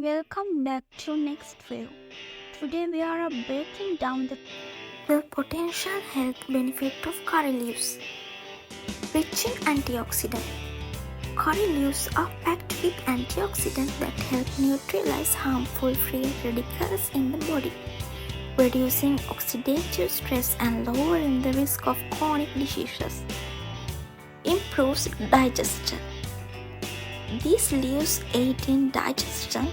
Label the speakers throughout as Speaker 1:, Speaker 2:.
Speaker 1: Welcome back to Next Wave. Today we are breaking down the potential health benefit of curry leaves. Rich in antioxidant. Curry leaves are packed with antioxidants that help neutralize harmful free radicals in the body, reducing oxidative stress and lowering the risk of chronic diseases. Improves digestion. These leaves aid in digestion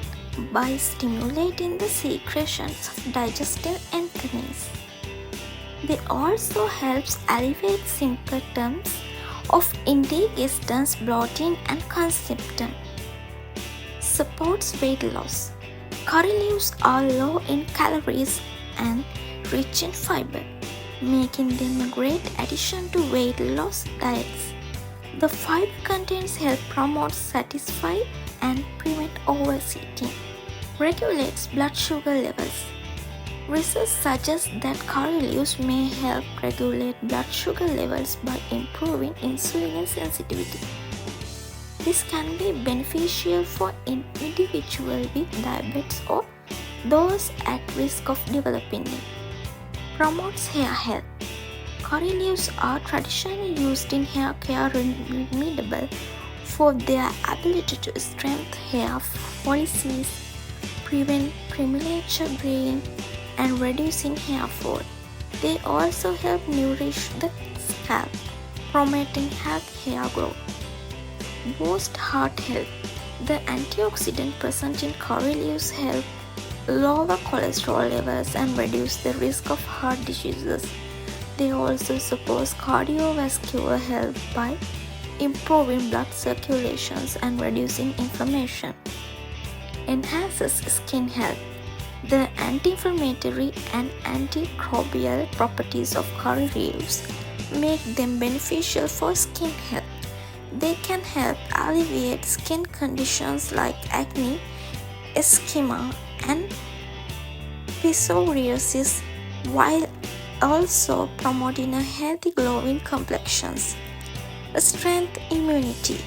Speaker 1: by stimulating the secretions of digestive enzymes. They also help alleviate symptoms of indigestion, bloating, and constipation. Supports weight loss. Curry leaves are low in calories and rich in fiber, making them a great addition to weight loss diets. The fiber contents help promote satiety and prevent overeating. Regulates blood sugar levels. Research suggests that curry leaves may help regulate blood sugar levels by improving insulin sensitivity. This can be beneficial for individuals with diabetes or those at risk of developing it. Promotes hair health. Curry leaves are traditionally used in hair care remarkable for their ability to strengthen hair follicles, prevent premature graying, and reducing hair fall. They also help nourish the scalp, promoting healthy hair growth. Boost heart health. The antioxidants present in curry leaves help lower cholesterol levels and reduce the risk of heart diseases. They also support cardiovascular health by improving blood circulations and reducing inflammation. Enhances skin health. The anti-inflammatory and antimicrobial properties of curry leaves make them beneficial for skin health. They can help alleviate skin conditions like acne, eczema, and psoriasis while also promoting a healthy glowing complexions. Strength immunity.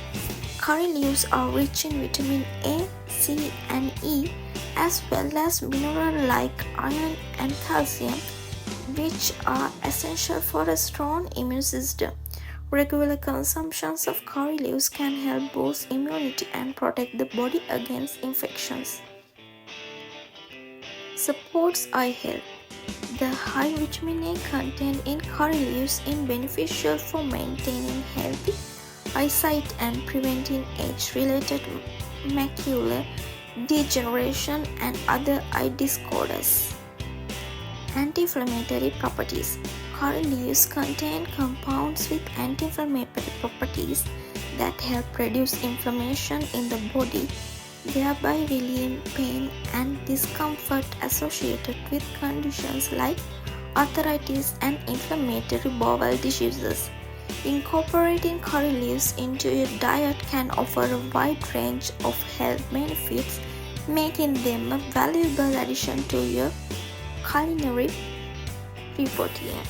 Speaker 1: Curry leaves are rich in vitamin A, C, and E, as well as minerals like iron and calcium, which are essential for a strong immune system. Regular consumption of curry leaves can help boost immunity and protect the body against infections. Supports eye health. The high vitamin A content in curry leaves is beneficial for maintaining healthy eyesight and preventing age-related macular degeneration and other eye disorders. Anti-inflammatory properties. Curry leaves contain compounds with anti-inflammatory properties that help reduce inflammation in the body, thereby relieving pain and discomfort associated with conditions like arthritis and inflammatory bowel diseases. Incorporating curry leaves into your diet can offer a wide range of health benefits, making them a valuable addition to your culinary repertoire.